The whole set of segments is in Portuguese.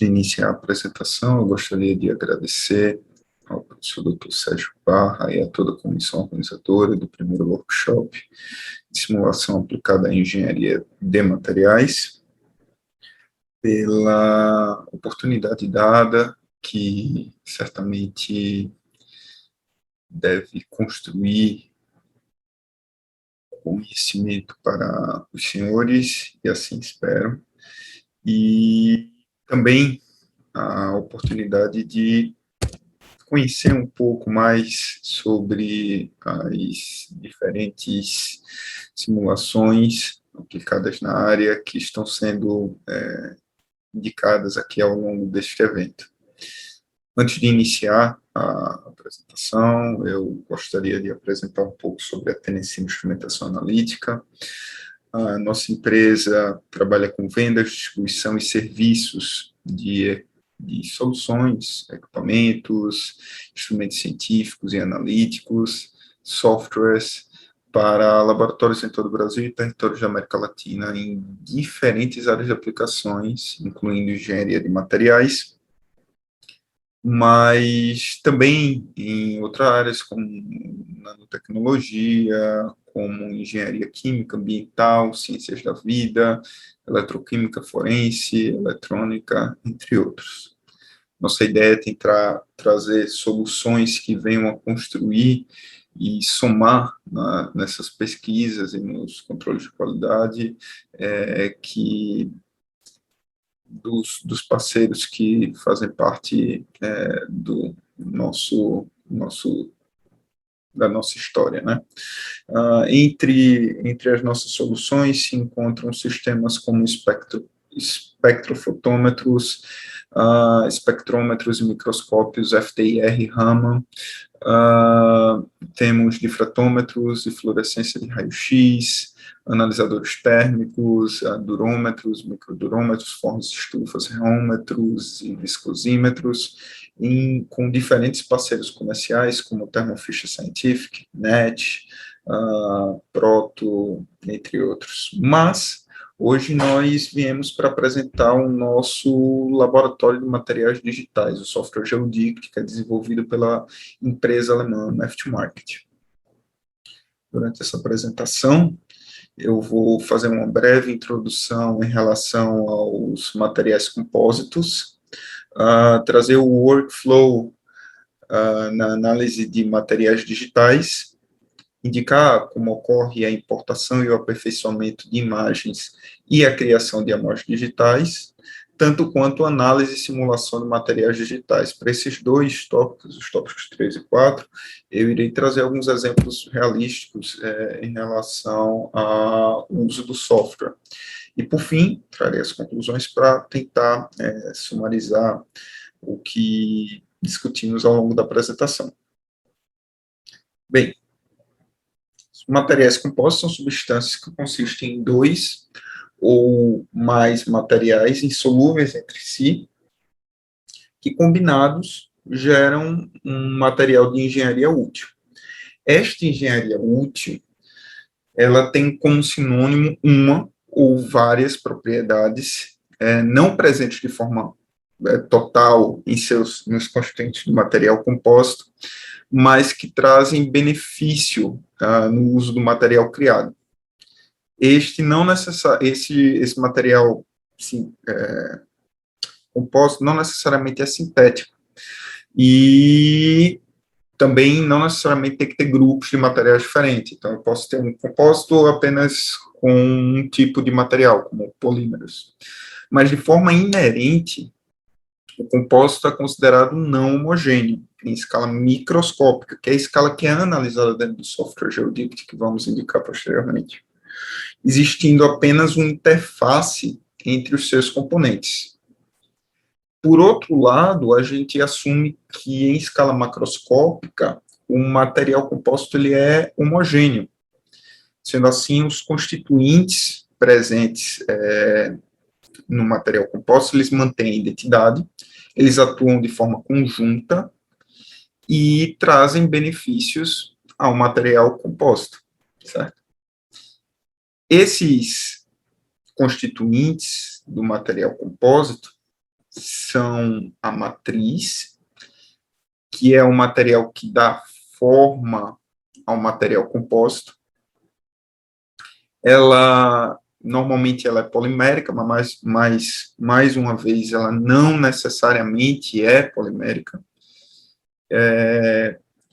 de iniciar a apresentação, eu gostaria de agradecer ao professor Dr. Sérgio Parra e a toda a comissão organizadora do primeiro workshop de simulação aplicada à engenharia de materiais, pela oportunidade dada, que certamente deve construir conhecimento para os senhores, e assim espero, e também a oportunidade de conhecer um pouco mais sobre as diferentes simulações aplicadas na área que estão sendo indicadas aqui ao longo deste evento. Antes de iniciar a apresentação, eu gostaria de apresentar um pouco sobre a Tennessee Instrumentação Analítica. A nossa empresa trabalha com venda, distribuição e serviços de soluções, equipamentos, instrumentos científicos e analíticos, softwares para laboratórios em todo o Brasil e territórios da América Latina em diferentes áreas de aplicações, incluindo engenharia de materiais, mas também em outras áreas como nanotecnologia, como engenharia química, ambiental, ciências da vida, eletroquímica forense, eletrônica, entre outros. Nossa ideia é tentar trazer soluções que venham a construir e somar nessas pesquisas e nos controles de qualidade que dos parceiros que fazem parte do da nossa história, né? Entre as nossas soluções se encontram sistemas como espectrofotômetros, espectrômetros e microscópios FTIR Raman, temos difratômetros e fluorescência de raio-x, analisadores térmicos, durômetros, microdurômetros, fornos de estufas, reômetros e viscosímetros, com diferentes parceiros comerciais, como Thermo Fisher Scientific, NET, Proto, entre outros. Mas hoje nós viemos para apresentar o nosso laboratório de materiais digitais, o software Geodict, que é desenvolvido pela empresa alemã Maft-Market. Durante essa apresentação, eu vou fazer uma breve introdução em relação aos materiais compósitos, trazer o workflow na análise de materiais digitais, indicar como ocorre a importação e o aperfeiçoamento de imagens e a criação de amostras digitais, tanto quanto análise e simulação de materiais digitais. Para esses dois tópicos, os tópicos 3 e 4, eu irei trazer alguns exemplos realísticos em relação ao uso do software. E, por fim, trarei as conclusões para tentar sumarizar o que discutimos ao longo da apresentação. Bem, materiais compostos são substâncias que consistem em dois ou mais materiais insolúveis entre si, que combinados geram um material de engenharia útil. Esta engenharia útil, ela tem como sinônimo uma ou várias propriedades não presentes de forma total nos constituintes do material composto, mas que trazem benefício no uso do material criado. Esse material composto não necessariamente é sintético, e também não necessariamente tem que ter grupos de materiais diferentes. Então, eu posso ter um composto apenas com um tipo de material, como polímeros. Mas, de forma inerente, o composto é considerado não homogêneo, em escala microscópica, que é a escala que é analisada dentro do software Geodict, que vamos indicar posteriormente, existindo apenas uma interface entre os seus componentes. Por outro lado, a gente assume que em escala macroscópica, o material composto ele é homogêneo. Sendo assim, os constituintes presentes no material composto, eles mantêm a identidade, eles atuam de forma conjunta e trazem benefícios ao material composto, certo? Esses constituintes do material compósito, são a matriz, que é o material que dá forma ao material compósito. Ela, normalmente, ela é polimérica, mas mais uma vez, ela não necessariamente é polimérica.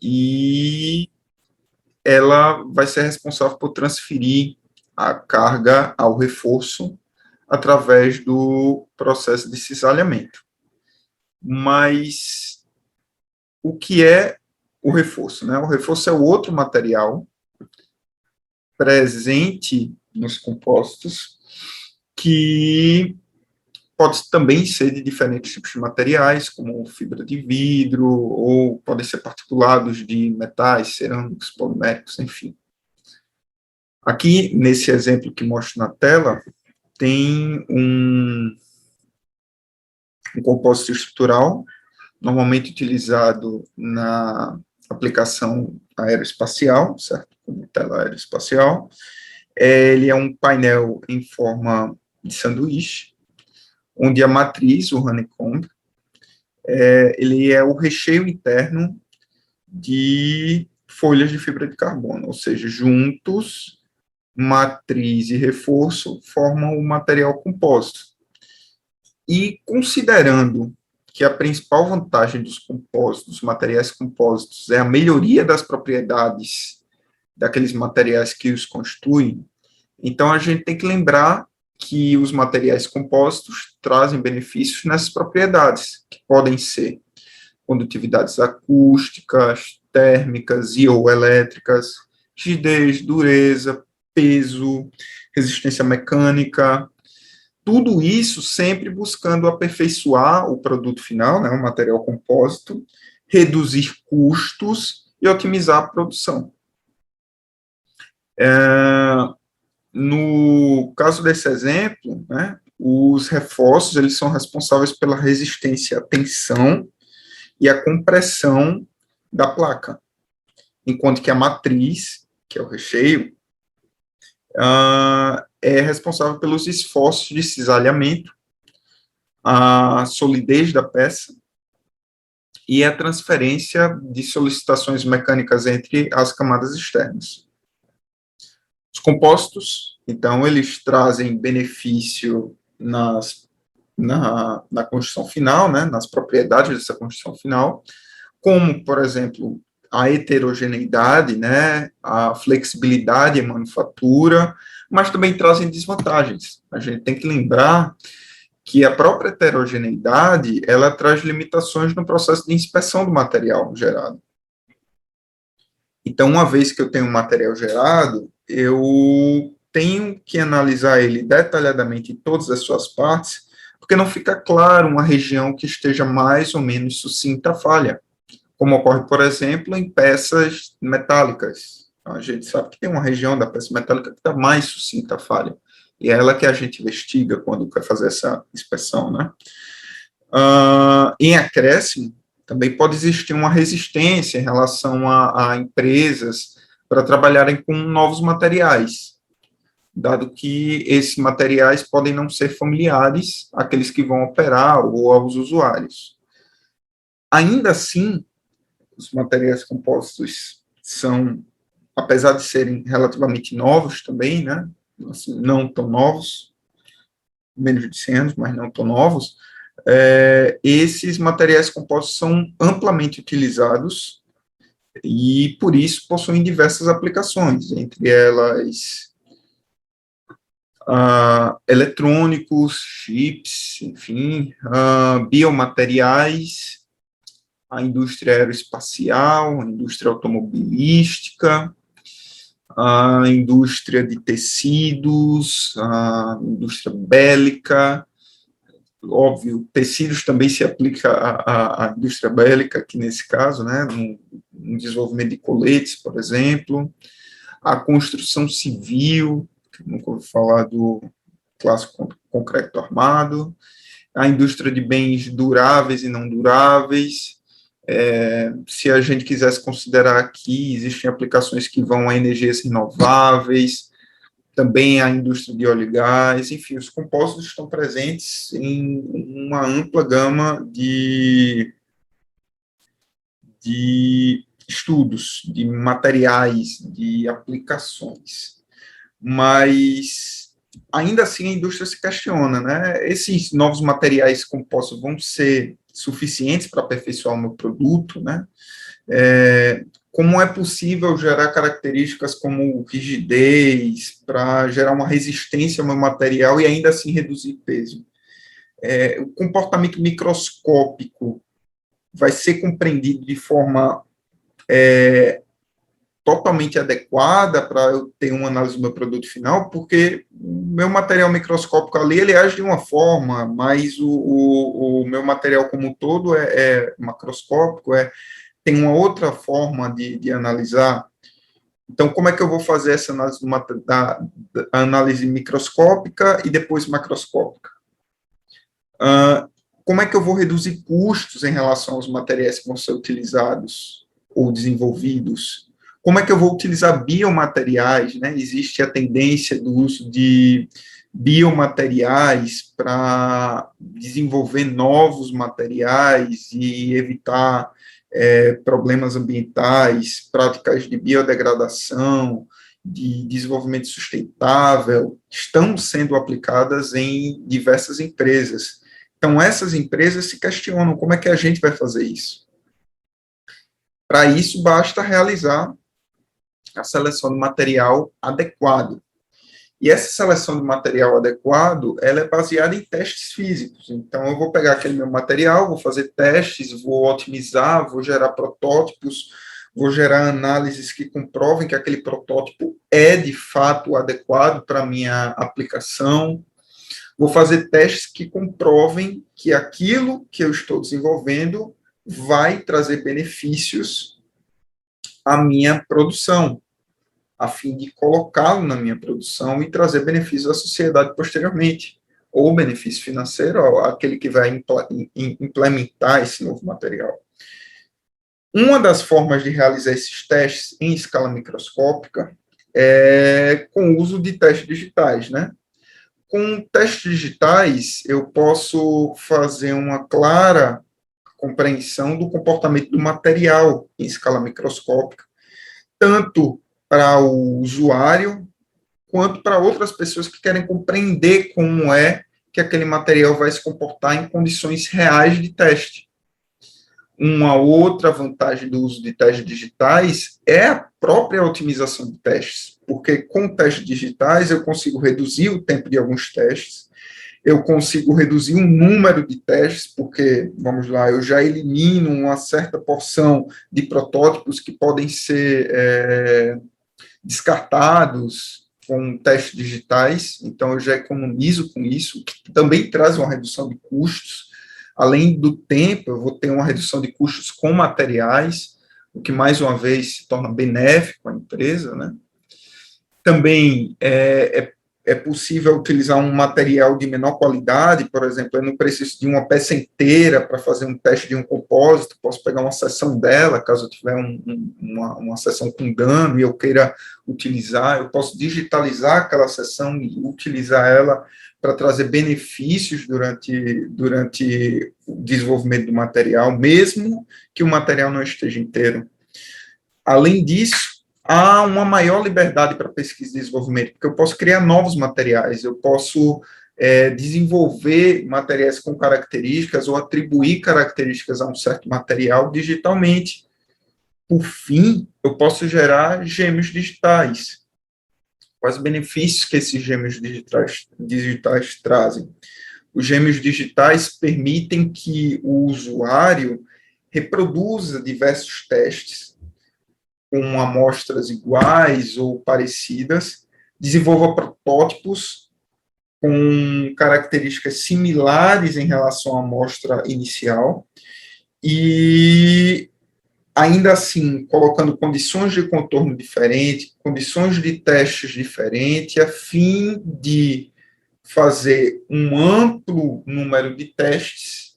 E ela vai ser responsável por transferir a carga ao reforço através do processo de cisalhamento. Mas o que é o reforço, né? O reforço é o outro material presente nos compostos que pode também ser de diferentes tipos de materiais, como fibra de vidro, ou podem ser particulados de metais, cerâmicos, poliméricos, enfim. Aqui, nesse exemplo que mostro na tela, tem um compósito estrutural, normalmente utilizado na aplicação aeroespacial, certo? Como tela aeroespacial. Ele é um painel em forma de sanduíche, onde a matriz, o honeycomb, ele é o recheio interno de folhas de fibra de carbono, ou seja, juntos, matriz e reforço formam o material compósito. E considerando que a principal vantagem dos compósitos, dos materiais compósitos, é a melhoria das propriedades daqueles materiais que os constituem, então a gente tem que lembrar que os materiais compósitos trazem benefícios nessas propriedades, que podem ser condutividades acústicas, térmicas e ou elétricas, rigidez, dureza, peso, resistência mecânica, tudo isso sempre buscando aperfeiçoar o produto final, né, o material compósito, reduzir custos e otimizar a produção. No caso desse exemplo, né, os reforços eles são responsáveis pela resistência à tensão e à compressão da placa, enquanto que a matriz, que é o recheio, é responsável pelos esforços de cisalhamento, a solidez da peça e a transferência de solicitações mecânicas entre as camadas externas. Os compostos, então, eles trazem benefício na construção final, né, nas propriedades dessa construção final, como, por exemplo, a heterogeneidade, né, a flexibilidade em manufatura, mas também trazem desvantagens. A gente tem que lembrar que a própria heterogeneidade, ela traz limitações no processo de inspeção do material gerado. Então, uma vez que eu tenho um material gerado, eu tenho que analisar ele detalhadamente em todas as suas partes, porque não fica claro uma região que esteja mais ou menos sucinta à falha, como ocorre, por exemplo, em peças metálicas. A gente sabe que tem uma região da peça metálica que está mais sucinta à falha, e é ela que a gente investiga quando quer fazer essa inspeção, né? Em acréscimo, também pode existir uma resistência em relação a empresas para trabalharem com novos materiais, dado que esses materiais podem não ser familiares àqueles que vão operar ou aos usuários. Ainda assim, os materiais compostos são, apesar de serem relativamente novos também, né, assim, não tão novos, menos de 100 anos, mas não tão novos, esses materiais compostos são amplamente utilizados e, por isso, possuem diversas aplicações, entre elas eletrônicos, chips, enfim, biomateriais, a indústria aeroespacial, a indústria automobilística, a indústria de tecidos, a indústria bélica. Óbvio, tecidos também se aplica à indústria bélica, aqui nesse caso, né, no desenvolvimento de coletes, por exemplo, a construção civil, que nunca ouvi falar do clássico concreto armado, a indústria de bens duráveis e não duráveis. Se a gente quisesse considerar aqui, existem aplicações que vão a energias renováveis, também a indústria de óleo e gás, enfim, os compósitos estão presentes em uma ampla gama de estudos, de materiais, de aplicações. Mas, ainda assim, a indústria se questiona, né? Esses novos materiais compostos vão ser suficientes para aperfeiçoar o meu produto, né? Como é possível gerar características como rigidez para gerar uma resistência ao meu material e ainda assim reduzir peso? O comportamento microscópico vai ser compreendido de forma totalmente adequada para eu ter uma análise do meu produto final, porque o meu material microscópico ali, ele age de uma forma, mas o meu material como um todo é macroscópico, tem uma outra forma de analisar. Então, como é que eu vou fazer essa análise da análise microscópica e depois macroscópica? Como é que eu vou reduzir custos em relação aos materiais que vão ser utilizados ou desenvolvidos? Como é que eu vou utilizar biomateriais, né? Existe a tendência do uso de biomateriais para desenvolver novos materiais e evitar problemas ambientais, práticas de biodegradação, de desenvolvimento sustentável, estão sendo aplicadas em diversas empresas. Então, essas empresas se questionam como é que a gente vai fazer isso. Para isso, basta realizar a seleção do material adequado. E essa seleção do material adequado, ela é baseada em testes físicos. Então, eu vou pegar aquele meu material, vou fazer testes, vou otimizar, vou gerar protótipos, vou gerar análises que comprovem que aquele protótipo é, de fato, adequado para a minha aplicação. Vou fazer testes que comprovem que aquilo que eu estou desenvolvendo vai trazer benefícios à minha produção, a fim de colocá-lo na minha produção e trazer benefícios à sociedade posteriormente, ou benefício financeiro àquele que vai implementar esse novo material. Uma das formas de realizar esses testes em escala microscópica é com o uso de testes digitais, né? Com testes digitais, eu posso fazer uma clara compreensão do comportamento do material em escala microscópica, tanto para o usuário, quanto para outras pessoas que querem compreender como é que aquele material vai se comportar em condições reais de teste. Uma outra vantagem do uso de testes digitais é a própria otimização de testes, porque com testes digitais eu consigo reduzir o tempo de alguns testes, eu consigo reduzir o número de testes, porque, vamos lá, eu já elimino uma certa porção de protótipos que podem ser descartados com testes digitais, então eu já economizo com isso, que também traz uma redução de custos. Além do tempo, eu vou ter uma redução de custos com materiais, o que, mais uma vez, se torna benéfico à empresa, né? Também é possível utilizar um material de menor qualidade, por exemplo, eu não preciso de uma peça inteira para fazer um teste de um compósito, posso pegar uma seção dela, caso eu tiver uma seção com dano e eu queira utilizar, eu posso digitalizar aquela seção e utilizar ela para trazer benefícios durante o desenvolvimento do material, mesmo que o material não esteja inteiro. Além disso, há uma maior liberdade para pesquisa e desenvolvimento, porque eu posso criar novos materiais, eu posso desenvolver materiais com características ou atribuir características a um certo material digitalmente. Por fim, eu posso gerar gêmeos digitais. Quais benefícios que esses gêmeos digitais trazem? Os gêmeos digitais permitem que o usuário reproduza diversos testes com amostras iguais ou parecidas, desenvolva protótipos com características similares em relação à amostra inicial e, ainda assim, colocando condições de contorno diferentes, condições de testes diferentes, a fim de fazer um amplo número de testes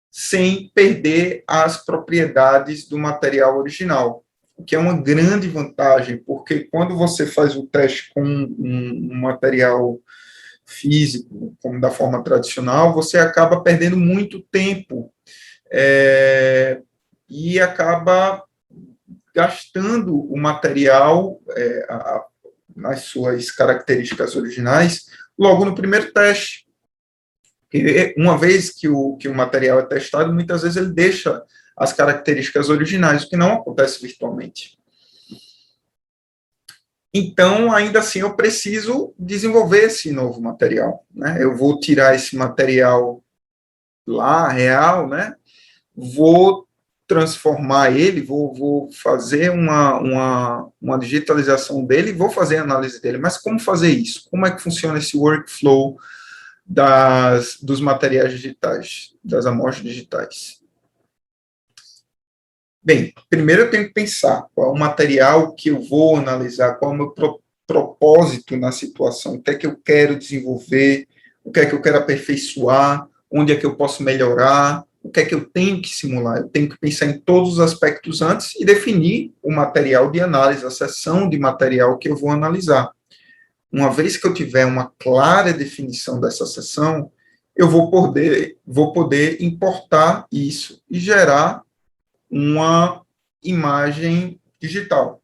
sem perder as propriedades do material original. o que é uma grande vantagem, porque quando você faz o teste com um material físico, como da forma tradicional, você acaba perdendo muito tempo e acaba gastando o material nas suas características originais logo no primeiro teste. Porque uma vez que o material é testado, muitas vezes ele deixa as características originais, o que não acontece virtualmente. Então, ainda assim, eu preciso desenvolver esse novo material, né? Eu vou tirar esse material lá, real, né? Vou transformar ele, vou fazer uma digitalização dele, vou fazer a análise dele. Mas como fazer isso? Como é que funciona esse workflow dos materiais digitais, das amostras digitais? Bem, primeiro eu tenho que pensar qual é o material que eu vou analisar, qual é o meu propósito na situação, o que é que eu quero desenvolver, o que é que eu quero aperfeiçoar, onde é que eu posso melhorar, o que é que eu tenho que simular. Eu tenho que pensar em todos os aspectos antes e definir o material de análise, a seção de material que eu vou analisar. Uma vez que eu tiver uma clara definição dessa seção, eu vou poder importar isso e gerar uma imagem digital.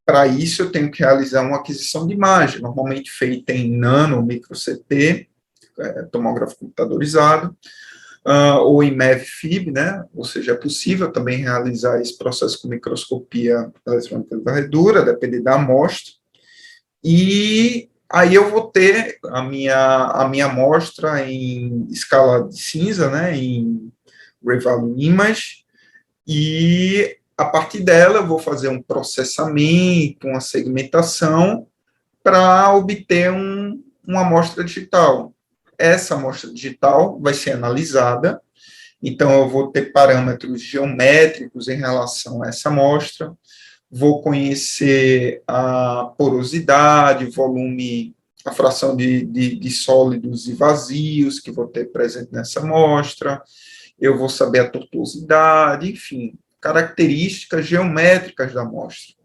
Para isso, eu tenho que realizar uma aquisição de imagem, normalmente feita em nano, micro CT, tomógrafo computadorizado, ou em MEV-FIB, né? Ou seja, é possível também realizar esse processo com microscopia eletrônica de varredura, depende da amostra, e aí eu vou ter a minha amostra em escala de cinza, né? Em Revalue Image, e a partir dela eu vou fazer um processamento, uma segmentação para obter uma amostra digital. Essa amostra digital vai ser analisada, então eu vou ter parâmetros geométricos em relação a essa amostra, vou conhecer a porosidade, volume, a fração de sólidos e vazios que vou ter presente nessa amostra, eu vou saber a tortuosidade, enfim, características geométricas da amostra.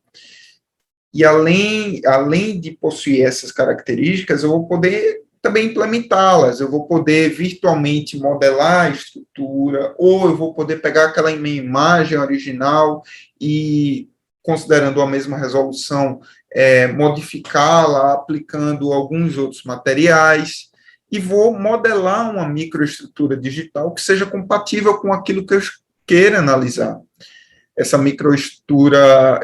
E além de possuir essas características, eu vou poder também implementá-las, eu vou poder virtualmente modelar a estrutura, ou eu vou poder pegar aquela minha imagem original e, considerando a mesma resolução, modificá-la, aplicando alguns outros materiais, e vou modelar uma microestrutura digital que seja compatível com aquilo que eu queira analisar. Essa microestrutura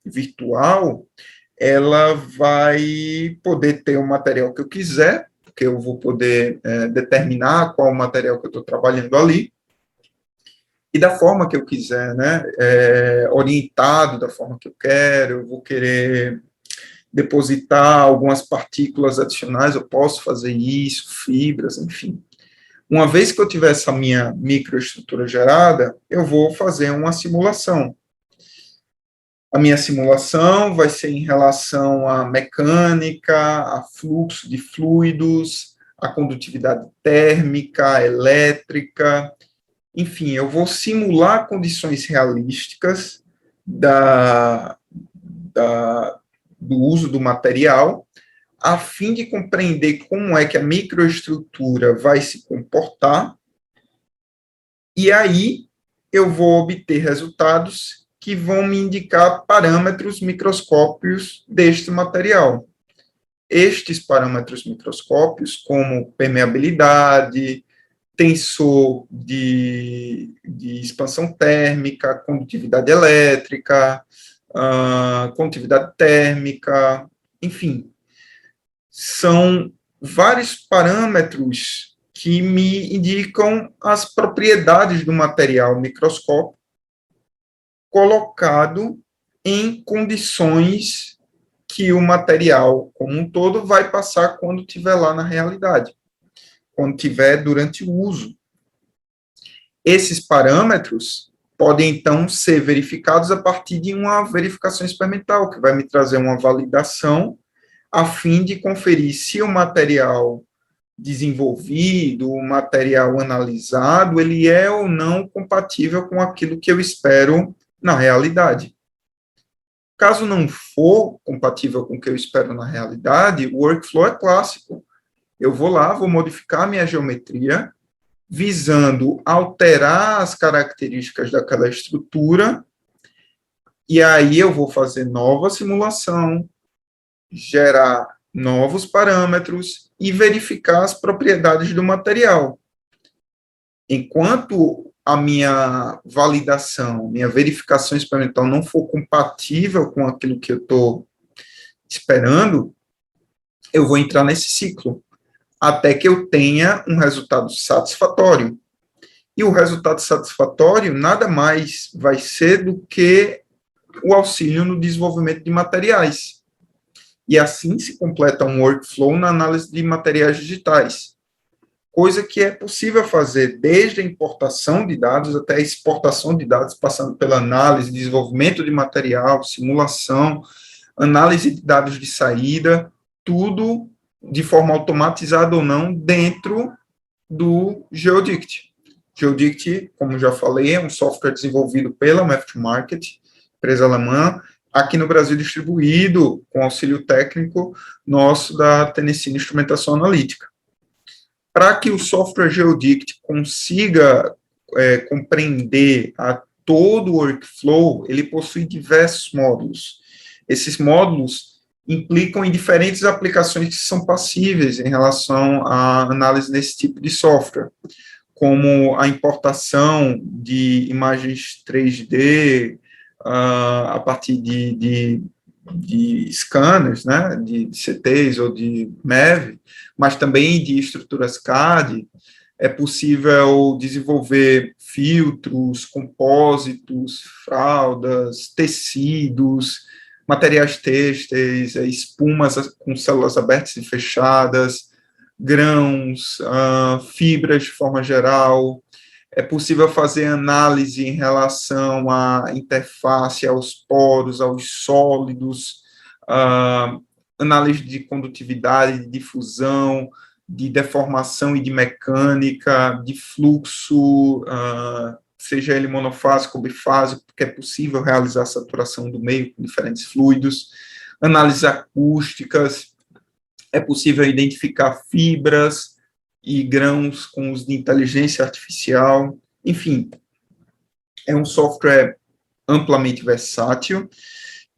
virtual, ela vai poder ter o material que eu quiser, porque eu vou poder determinar qual o material que eu estou trabalhando ali, e da forma que eu quiser, né? Orientado da forma que eu quero, eu vou querer depositar algumas partículas adicionais, eu posso fazer isso, fibras, enfim. Uma vez que eu tiver essa minha microestrutura gerada, eu vou fazer uma simulação. A minha simulação vai ser em relação à mecânica, a fluxo de fluidos, a condutividade térmica, elétrica, enfim, eu vou simular condições realísticas do uso do material, a fim de compreender como é que a microestrutura vai se comportar, e aí eu vou obter resultados que vão me indicar parâmetros microscópicos deste material. Estes parâmetros microscópicos, como permeabilidade, tensor de expansão térmica, condutividade elétrica, condutividade térmica, enfim, são vários parâmetros que me indicam as propriedades do material microscópico colocado em condições que o material como um todo vai passar quando estiver lá na realidade, quando estiver durante o uso. Esses parâmetros podem, então, ser verificados a partir de uma verificação experimental, que vai me trazer uma validação a fim de conferir se o material desenvolvido, o material analisado, ele é ou não compatível com aquilo que eu espero na realidade. Caso não for compatível com o que eu espero na realidade, o workflow é clássico. Eu vou lá, vou modificar a minha geometria, visando alterar as características daquela estrutura, e aí eu vou fazer nova simulação, gerar novos parâmetros e verificar as propriedades do material. Enquanto a minha validação, minha verificação experimental não for compatível com aquilo que eu estou esperando, eu vou entrar nesse ciclo, até que eu tenha um resultado satisfatório. E o resultado satisfatório nada mais vai ser do que o auxílio no desenvolvimento de materiais. E assim se completa um workflow na análise de materiais digitais, coisa que é possível fazer desde a importação de dados até a exportação de dados, passando pela análise, desenvolvimento de material, simulação, análise de dados de saída, tudo de forma automatizada ou não dentro do Geodict. Geodict, como já falei, é um software desenvolvido pela Math2Market, empresa alemã, aqui no Brasil distribuído com auxílio técnico nosso da Tennessee Instrumentação Analítica. Para que o software Geodict consiga compreender todo o workflow, ele possui diversos módulos. Esses módulos implicam em diferentes aplicações que são passíveis em relação à análise desse tipo de software, como a importação de imagens 3D a partir de scanners, né, de CTs ou de MEV, mas também de estruturas CAD. É possível desenvolver filtros, compósitos, fraldas, tecidos, materiais têxteis, espumas com células abertas e fechadas, grãos, fibras de forma geral. É possível fazer análise em relação à interface, aos poros, aos sólidos, análise de condutividade, de difusão, de deformação e de mecânica, de fluxo, seja ele monofásico ou bifásico, porque é possível realizar a saturação do meio com diferentes fluidos, análises acústicas, é possível identificar fibras e grãos com uso de inteligência artificial, enfim, é um software amplamente versátil,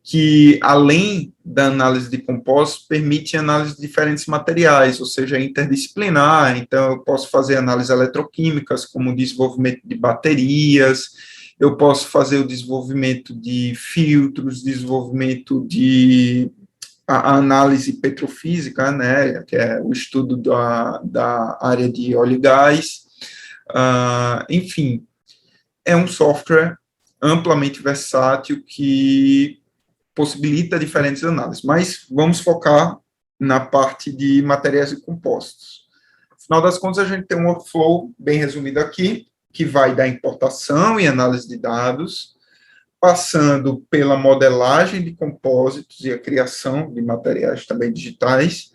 que, além da análise de compósitos, permite análise de diferentes materiais, ou seja, interdisciplinar. Então, eu posso fazer análise eletroquímicas, como o desenvolvimento de baterias, eu posso fazer o desenvolvimento de filtros, desenvolvimento de a análise petrofísica, né, que é o estudo da área de óleo e gás, enfim, é um software amplamente versátil que possibilita diferentes análises, mas vamos focar na parte de materiais e compostos. Afinal das contas, a gente tem um workflow bem resumido aqui, que vai da importação e análise de dados, passando pela modelagem de compósitos e a criação de materiais também digitais,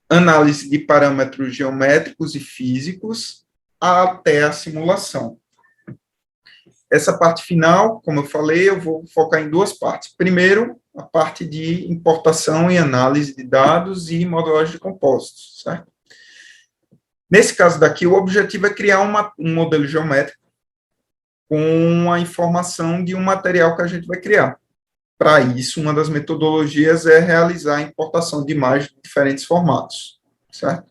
análise de parâmetros geométricos e físicos, até a simulação. Essa parte final, como eu falei, eu vou focar em duas partes. Primeiro, a parte de importação e análise de dados e modelagem de compósitos, certo? Nesse caso daqui, o objetivo é criar um modelo geométrico com a informação de um material que a gente vai criar. Para isso, uma das metodologias é realizar a importação de imagens de diferentes formatos, certo?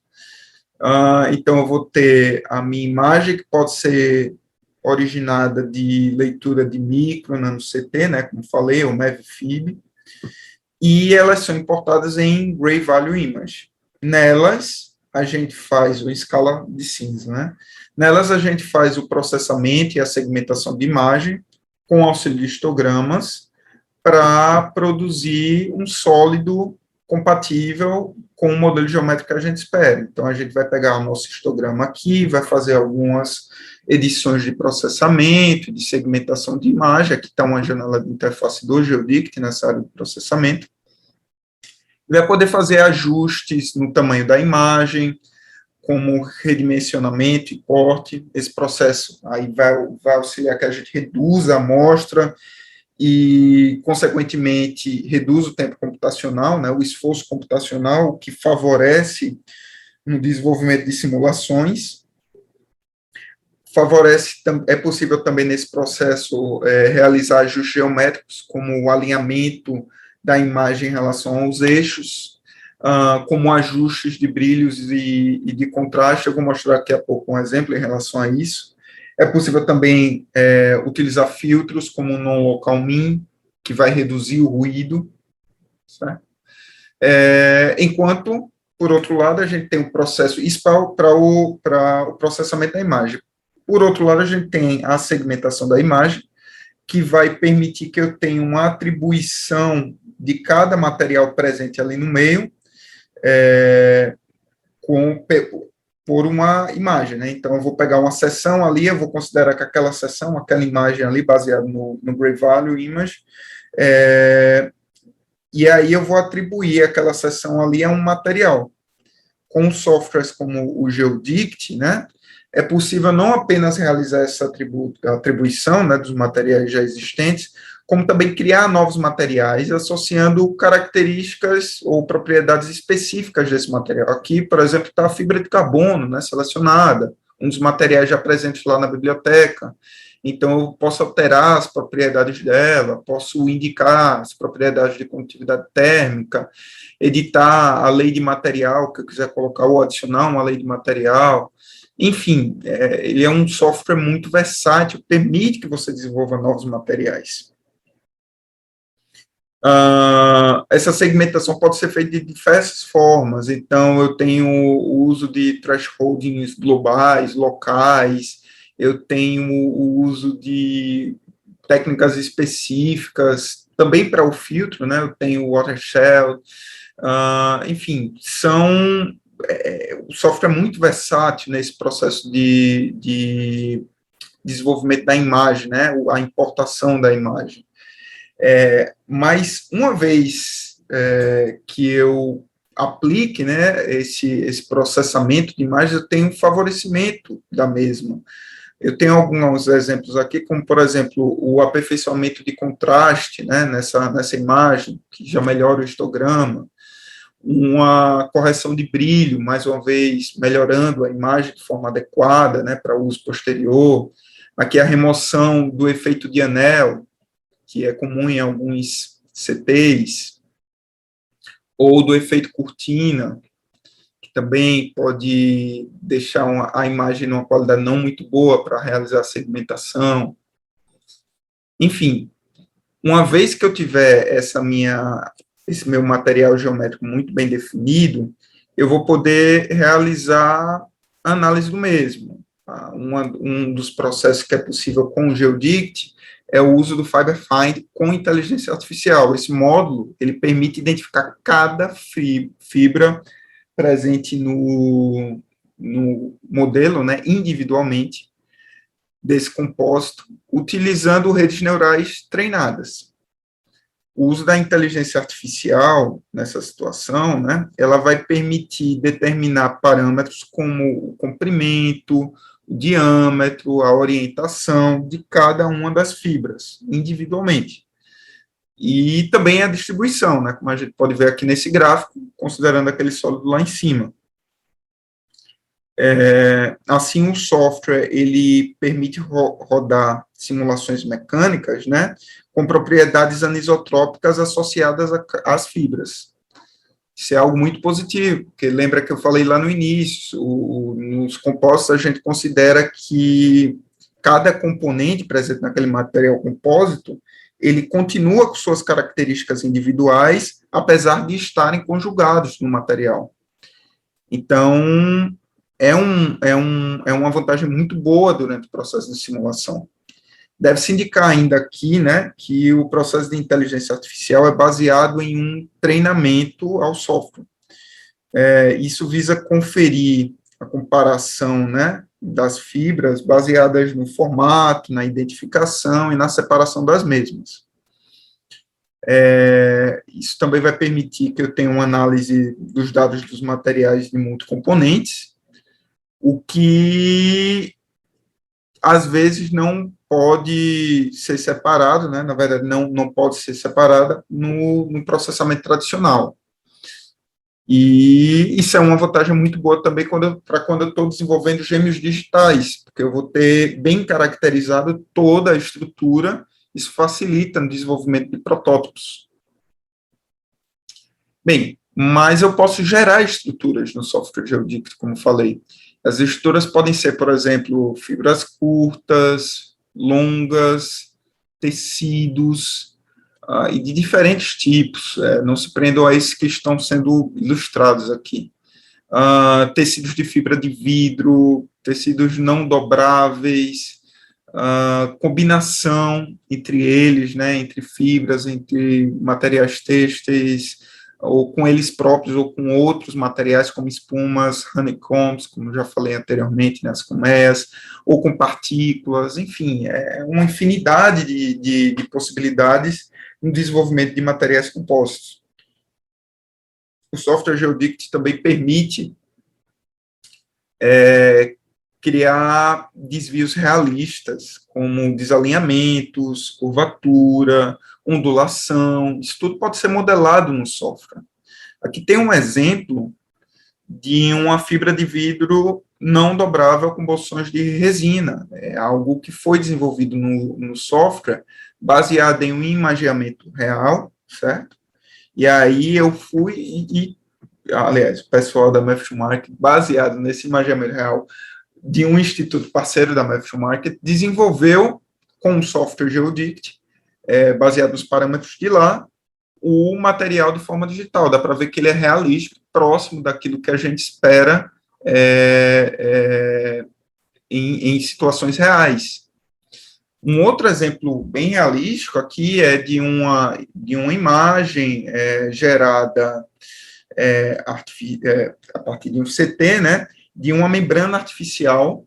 Então, eu vou ter a minha imagem, que pode ser originada de leitura de micro, nano CT, né, como falei, ou MEV-FIB, e elas são importadas em Gray Value Image. Nelas, a gente faz uma escala de cinza, né? Nelas, a gente faz o processamento e a segmentação de imagem com auxílio de histogramas para produzir um sólido compatível com o modelo geométrico que a gente espera. Então, a gente vai pegar o nosso histograma aqui, vai fazer algumas edições de processamento, de segmentação de imagem. Aqui está uma janela de interface do Geodict nessa área de processamento. Vai poder fazer ajustes no tamanho da imagem, como redimensionamento e corte. Esse processo aí vai auxiliar que a gente reduza a amostra e, consequentemente, reduz o tempo computacional, né, o esforço computacional, o que favorece no desenvolvimento de simulações. É possível também nesse processo realizar ajustes geométricos, como o alinhamento da imagem em relação aos eixos, como ajustes de brilhos e de contraste. Eu vou mostrar daqui a pouco um exemplo em relação a isso. É possível também utilizar filtros, como o non-local min, que vai reduzir o ruído, certo? Enquanto, por outro lado, a gente tem o processo SPAL para o processamento da imagem. Por outro lado, a gente tem a segmentação da imagem, que vai permitir que eu tenha uma atribuição de cada material presente ali no meio, por uma imagem, né? Então, eu vou pegar uma seção ali, eu vou considerar que aquela seção, aquela imagem ali, baseada no Gray Value Image, e aí eu vou atribuir aquela seção ali a um material. Com softwares como o Geodict, né, é possível não apenas realizar essa atribuição, né, dos materiais já existentes, como também criar novos materiais, associando características ou propriedades específicas desse material. Aqui, por exemplo, está a fibra de carbono, né, selecionada, um dos materiais já presentes lá na biblioteca. Então, eu posso alterar as propriedades dela, posso indicar as propriedades de condutividade térmica, editar a lei de material, que eu quiser colocar ou adicionar uma lei de material. Enfim, ele é um software muito versátil, permite que você desenvolva novos materiais. Essa segmentação pode ser feita de diversas formas. Então, eu tenho o uso de thresholdings globais, locais, eu tenho o uso de técnicas específicas, também para o filtro, né? Eu tenho o watershed, enfim, o software é muito versátil nesse processo de desenvolvimento da imagem, né? A importação da imagem. Mas uma vez que eu aplique, né, esse processamento de imagem, eu tenho um favorecimento da mesma. Eu tenho alguns exemplos aqui, como, por exemplo, o aperfeiçoamento de contraste, né, nessa imagem, que já melhora o histograma, uma correção de brilho, mais uma vez, melhorando a imagem de forma adequada, né, para uso posterior. Aqui a remoção do efeito de anel, que é comum em alguns CTs, ou do efeito cortina, que também pode deixar a imagem numa qualidade não muito boa para realizar a segmentação. Enfim, uma vez que eu tiver esse meu material geométrico muito bem definido, eu vou poder realizar a análise do mesmo. Um dos processos que é possível com o Geodict é o uso do FiberFind com inteligência artificial. Esse módulo, ele permite identificar cada fibra presente no modelo, né, individualmente, desse compósito, utilizando redes neurais treinadas. O uso da inteligência artificial nessa situação, né, ela vai permitir determinar parâmetros como o comprimento, o diâmetro, a orientação de cada uma das fibras, individualmente. E também a distribuição, né, como a gente pode ver aqui nesse gráfico, considerando aquele sólido lá em cima. Assim, o software, ele permite rodar simulações mecânicas, né, com propriedades anisotrópicas associadas às fibras. Isso é algo muito positivo, porque lembra que eu falei lá no início, nos compostos a gente considera que cada componente presente naquele material compósito, ele continua com suas características individuais, apesar de estarem conjugados no material. Então, é uma vantagem muito boa durante o processo de simulação. Deve-se indicar ainda aqui, né, que o processo de inteligência artificial é baseado em um treinamento ao software. Isso visa conferir a comparação, né, das fibras baseadas no formato, na identificação e na separação das mesmas. Isso também vai permitir que eu tenha uma análise dos dados dos materiais de multicomponentes, o que às vezes não pode ser separado, né? Na verdade, não pode ser separada no processamento tradicional. E isso é uma vantagem muito boa também para quando eu estou desenvolvendo gêmeos digitais, porque eu vou ter bem caracterizado toda a estrutura, isso facilita no desenvolvimento de protótipos. Bem, mas eu posso gerar estruturas no software GeoDict, como falei. As estruturas podem ser, por exemplo, fibras curtas, longas, tecidos, e de diferentes tipos. Não se prendam a esses que estão sendo ilustrados aqui. Tecidos de fibra de vidro, tecidos não dobráveis, combinação entre eles, né, entre fibras, entre materiais têxteis, ou com eles próprios, ou com outros materiais, como espumas, honeycombs, como já falei anteriormente, né, as colmeias, ou com partículas, enfim, é uma infinidade de possibilidades no desenvolvimento de materiais compostos. O software GeoDict também permite criar desvios realistas, como desalinhamentos, curvatura, ondulação, isso tudo pode ser modelado no software. Aqui tem um exemplo de uma fibra de vidro não dobrável com bolsões de resina, é algo que foi desenvolvido no software, baseado em um imageamento real, certo? E aí eu fui aliás, o pessoal da Math2Market, baseado nesse imageamento real de um instituto parceiro da Math2Market, desenvolveu com o software GeoDict, baseado nos parâmetros de lá, o material de forma digital. Dá para ver que ele é realista, próximo daquilo que a gente espera em situações reais. Um outro exemplo bem realístico aqui é de uma imagem gerada a partir de um CT, né, de uma membrana artificial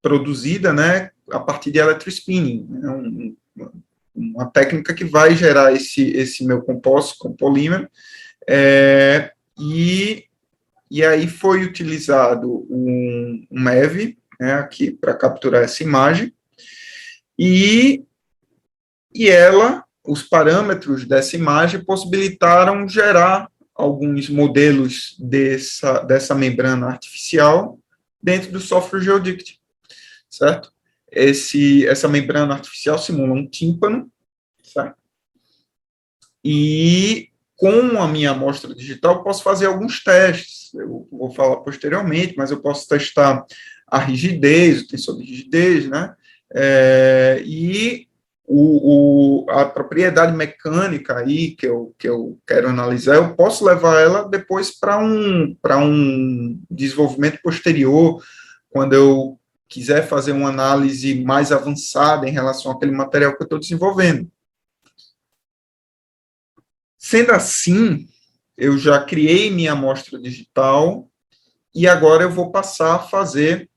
produzida, né, a partir de electrospinning, né, uma técnica que vai gerar esse meu composto com polímero, e aí foi utilizado um MEV, né, aqui para capturar essa imagem, e os parâmetros dessa imagem possibilitaram gerar alguns modelos dessa membrana artificial dentro do software GeoDict, certo? Essa membrana artificial simula um tímpano, certo? E com a minha amostra digital, eu posso fazer alguns testes, eu vou falar posteriormente, mas eu posso testar a rigidez, o tensor de rigidez, né? E a propriedade mecânica aí que eu quero analisar, eu posso levar ela depois para um desenvolvimento posterior, quando eu quiser fazer uma análise mais avançada em relação àquele material que eu estou desenvolvendo. Sendo assim, eu já criei minha amostra digital e agora eu vou passar a fazer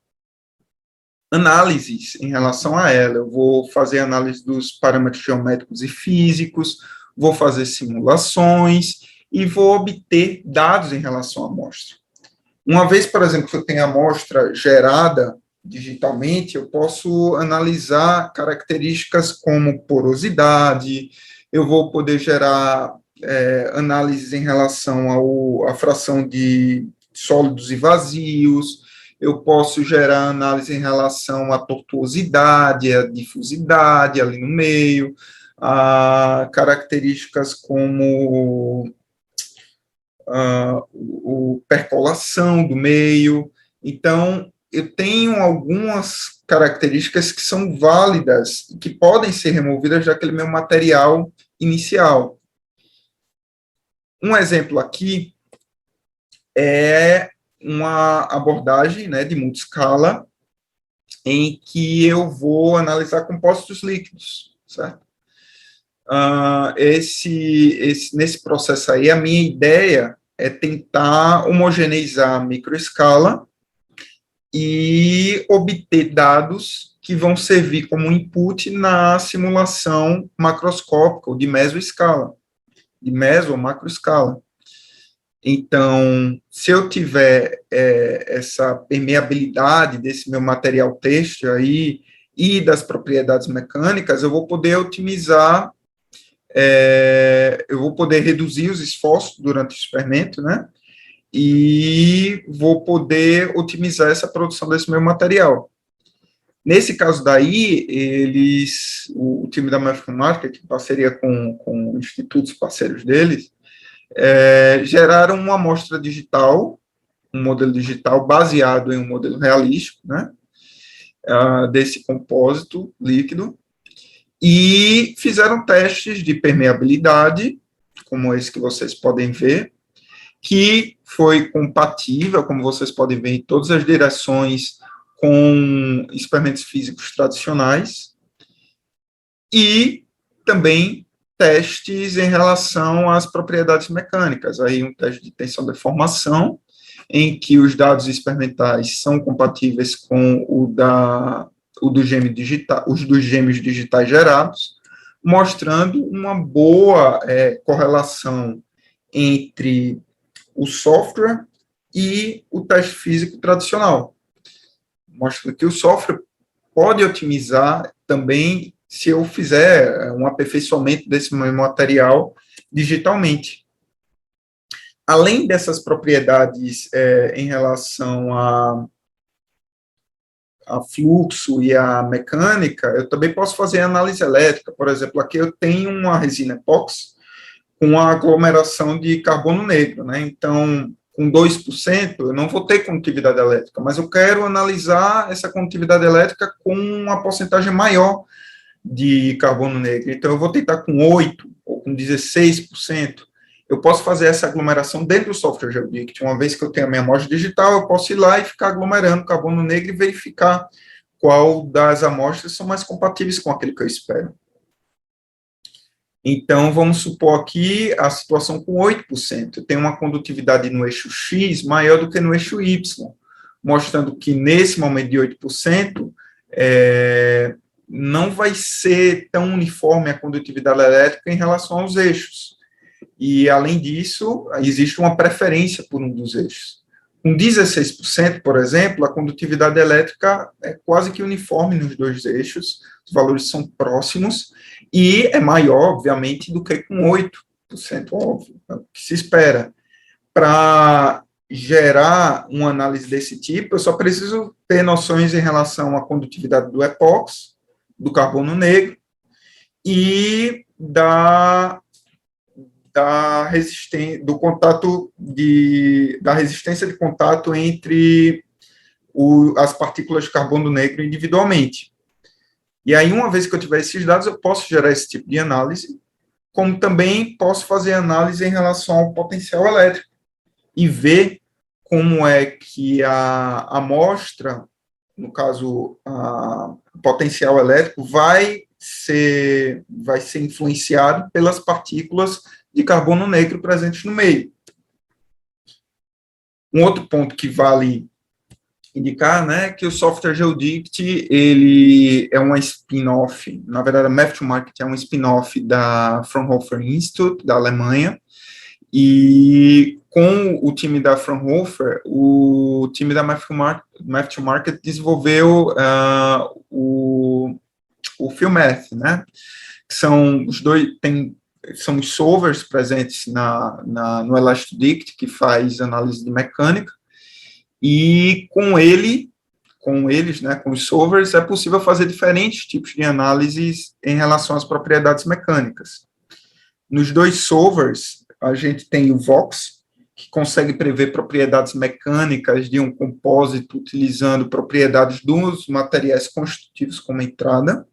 análises em relação a ela. Eu vou fazer análise dos parâmetros geométricos e físicos, vou fazer simulações e vou obter dados em relação à amostra. Uma vez, por exemplo, que eu tenho a amostra gerada digitalmente, eu posso analisar características como porosidade, eu vou poder gerar análises em relação à fração de sólidos e vazios, eu posso gerar análise em relação à tortuosidade, à difusidade ali no meio, a características como percolação do meio. Então, eu tenho algumas características que são válidas e que podem ser removidas daquele meu material inicial. Um exemplo aqui é uma abordagem, né, de multiscala, em que eu vou analisar compostos líquidos, certo? Nesse processo aí, a minha ideia é tentar homogeneizar a microescala e obter dados que vão servir como input na simulação macroscópica, ou de mesoescala, de meso ou macroescala. Então, se eu tiver essa permeabilidade desse meu material têxtil aí e das propriedades mecânicas, eu vou poder otimizar, eu vou poder reduzir os esforços durante o experimento, né? E vou poder otimizar essa produção desse meu material. Nesse caso daí, o time da Maverick Market, em parceria com institutos parceiros deles, geraram uma amostra digital, um modelo digital baseado em um modelo realístico, né, desse compósito líquido, e fizeram testes de permeabilidade, como esse que vocês podem ver, que foi compatível, como vocês podem ver, em todas as direções com experimentos físicos tradicionais, e também testes em relação às propriedades mecânicas. Aí um teste de tensão de deformação, em que os dados experimentais são compatíveis com os dos gêmeos digitais gerados, mostrando uma boa correlação entre o software e o teste físico tradicional. Mostra que o software pode otimizar também se eu fizer um aperfeiçoamento desse meu material digitalmente. Além dessas propriedades em relação a fluxo e a mecânica, eu também posso fazer análise elétrica. Por exemplo, aqui eu tenho uma resina epóxi com a aglomeração de carbono negro, né? Então, com 2%, eu não vou ter condutividade elétrica, mas eu quero analisar essa condutividade elétrica com uma porcentagem maior de carbono negro. Então, eu vou tentar com 8% ou com 16%. Eu posso fazer essa aglomeração dentro do software GeoDict. Uma vez que eu tenho a minha amostra digital, eu posso ir lá e ficar aglomerando carbono negro e verificar qual das amostras são mais compatíveis com aquele que eu espero. Então, vamos supor aqui a situação com 8%. Eu tenho uma condutividade no eixo X maior do que no eixo Y, mostrando que nesse momento de 8%, não vai ser tão uniforme a condutividade elétrica em relação aos eixos. E, além disso, existe uma preferência por um dos eixos. Com 16%, por exemplo, a condutividade elétrica é quase que uniforme nos dois eixos, os valores são próximos, e é maior, obviamente, do que com 8%, óbvio, é o que se espera. Para gerar uma análise desse tipo, eu só preciso ter noções em relação à condutividade do epóxi, do carbono negro, e da resistência de contato entre as partículas de carbono negro individualmente. E aí, uma vez que eu tiver esses dados, eu posso gerar esse tipo de análise, como também posso fazer análise em relação ao potencial elétrico e ver como é que a amostra, no caso, o potencial elétrico, vai ser influenciado pelas partículas de carbono negro presentes no meio. Um outro ponto que vale indicar, né, que o software GeoDict, ele é uma spin-off, na verdade, a Math2Market é um spin-off da Fraunhofer Institute, da Alemanha, e com o time da Fraunhofer, o time da Math2Market desenvolveu o PhilMath, né, que são os dois, são os solvers presentes no ElastiDict, que faz análise de mecânica, e com eles, né, com os solvers, é possível fazer diferentes tipos de análises em relação às propriedades mecânicas. Nos dois solvers, a gente tem o VOX, que consegue prever propriedades mecânicas de um compósito utilizando propriedades dos materiais constitutivos como entrada,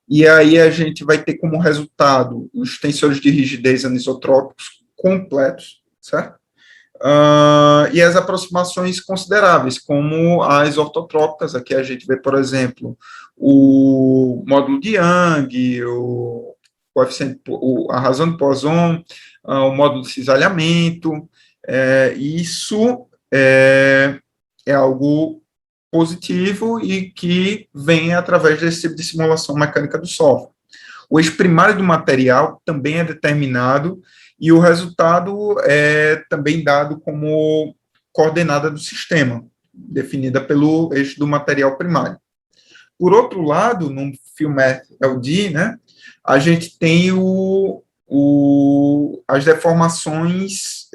e aí a gente vai ter como resultado os tensores de rigidez anisotrópicos completos, certo? E as aproximações consideráveis, como as ortotrópicas, aqui a gente vê, por exemplo, o módulo de Young, o coeficiente, a razão de Poisson, o módulo de cisalhamento, isso é algo positivo e que vem através desse tipo de simulação mecânica do software. O eixo primário do material também é determinado e o resultado é também dado como coordenada do sistema, definida pelo eixo do material primário. Por outro lado, no Filmath LD, né, a gente tem as deformações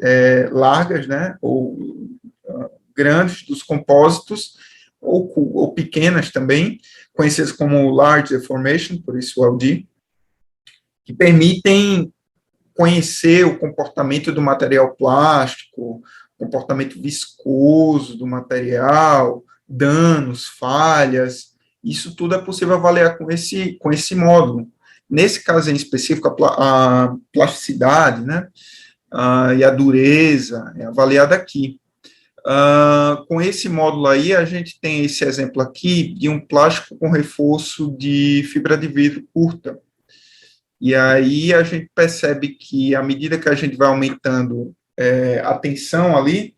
largas, né, ou grandes dos compósitos, ou pequenas também, conhecidas como Large Deformation, por isso o LD, que permitem conhecer o comportamento do material plástico, comportamento viscoso do material, danos, falhas, isso tudo é possível avaliar com esse módulo. Nesse caso em específico, a plasticidade, né, e a dureza é avaliada aqui. Com esse módulo aí, a gente tem esse exemplo aqui de um plástico com reforço de fibra de vidro curta. E aí a gente percebe que, à medida que a gente vai aumentando a tensão ali,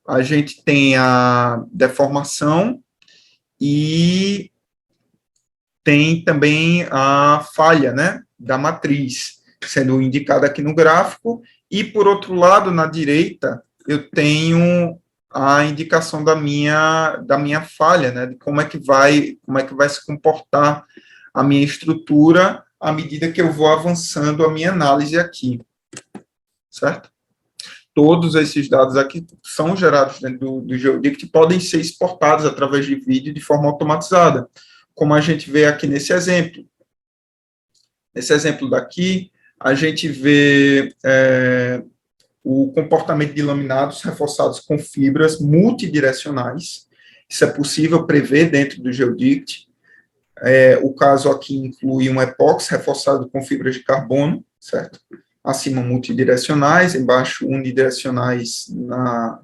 a gente tem a deformação e tem também a falha, né, da matriz, sendo indicada aqui no gráfico, e, por outro lado, na direita, eu tenho a indicação da minha falha, né, de como é que vai se comportar a minha estrutura à medida que eu vou avançando a minha análise aqui, certo? Todos esses dados aqui são gerados dentro do GeoDict e podem ser exportados através de vídeo de forma automatizada, como a gente vê aqui nesse exemplo. Nesse exemplo daqui, a gente vê o comportamento de laminados reforçados com fibras multidirecionais. Isso é possível prever dentro do GeoDict. O caso aqui inclui um epóxi reforçado com fibras de carbono, certo? Acima multidirecionais, embaixo unidirecionais na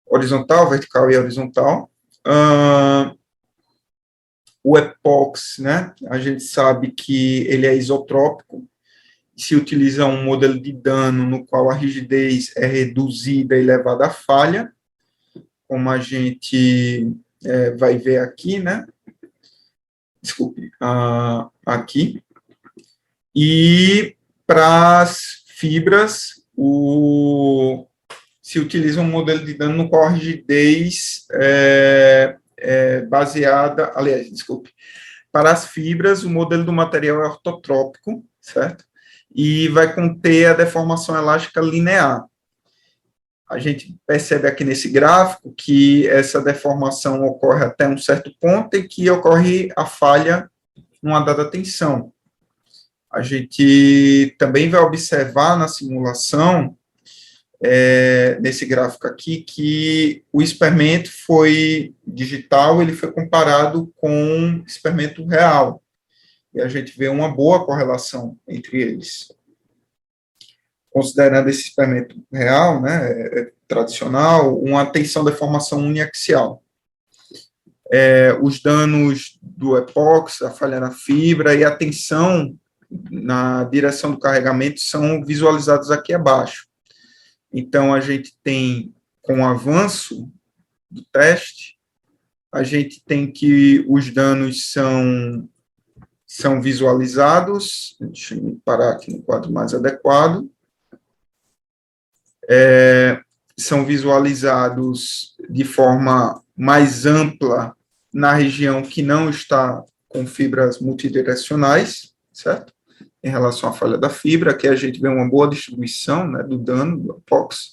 horizontal, vertical e horizontal. O epóxi, né, a gente sabe que ele é isotrópico, se utiliza um modelo de dano no qual a rigidez é reduzida e levada à falha, como a gente vai ver aqui, né? Desculpe, aqui. E para as fibras, se utiliza um modelo de dano no qual a rigidez baseada, aliás, desculpe, para as fibras, o modelo do material é ortotrópico, certo? E vai conter a deformação elástica linear. A gente percebe aqui nesse gráfico que essa deformação ocorre até um certo ponto e que ocorre a falha numa dada tensão. A gente também vai observar na simulação, nesse gráfico aqui, que o experimento foi digital, ele foi comparado com experimento real. E a gente vê uma boa correlação entre eles. Considerando esse experimento real, né, tradicional, uma tensão de deformação uniaxial. Os danos do epóxi, a falha na fibra e a tensão na direção do carregamento são visualizados aqui abaixo. Então, a gente tem, com o avanço do teste, a gente tem que os danos são visualizados, deixa eu parar aqui no quadro mais adequado, são visualizados de forma mais ampla na região que não está com fibras multidirecionais, certo? Em relação à falha da fibra, aqui a gente vê uma boa distribuição, né, do dano do epóxi.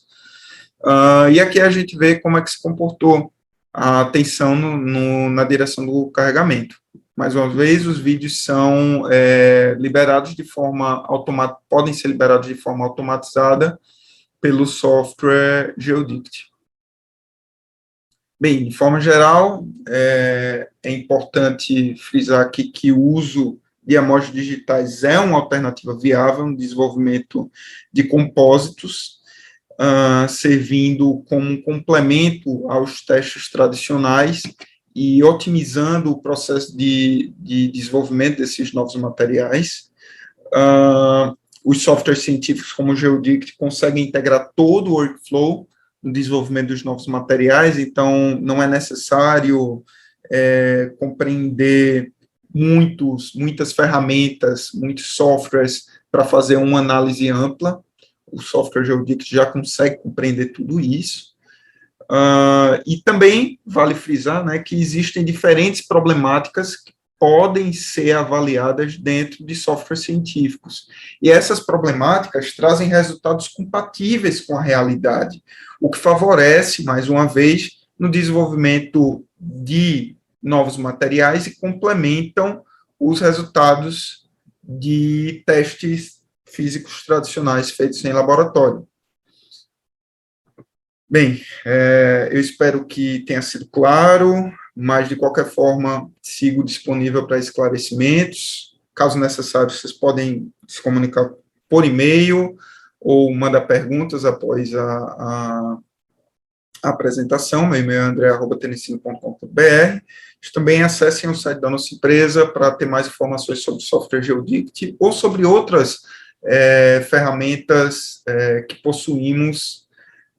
E aqui a gente vê como é que se comportou a tensão na direção do carregamento. Mais uma vez, os vídeos são liberados de forma automática, podem ser liberados de forma automatizada pelo software GeoDict. Bem, de forma geral, é importante frisar aqui que o uso de amostras digitais é uma alternativa viável no desenvolvimento de compósitos, servindo como um complemento aos testes tradicionais e otimizando o processo de desenvolvimento desses novos materiais. Os softwares científicos como o GeoDict conseguem integrar todo o workflow no desenvolvimento dos novos materiais, então não é necessário compreender muitas ferramentas, muitos softwares para fazer uma análise ampla. O software Geodict já consegue compreender tudo isso. E também vale frisar, né, que existem diferentes problemáticas que podem ser avaliadas dentro de softwares científicos. E essas problemáticas trazem resultados compatíveis com a realidade, o que favorece, mais uma vez, no desenvolvimento de novos materiais e complementam os resultados de testes físicos tradicionais feitos em laboratório. Bem, eu espero que tenha sido claro, mas, de qualquer forma, sigo disponível para esclarecimentos. Caso necessário, vocês podem se comunicar por e-mail ou mandar perguntas após a apresentação. Meu e-mail é andre@telecine.com.br. Também acessem o site da nossa empresa para ter mais informações sobre o software Geodict ou sobre outras ferramentas que possuímos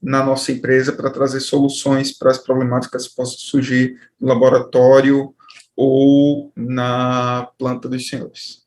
na nossa empresa para trazer soluções para as problemáticas que possam surgir no laboratório ou na planta dos senhores.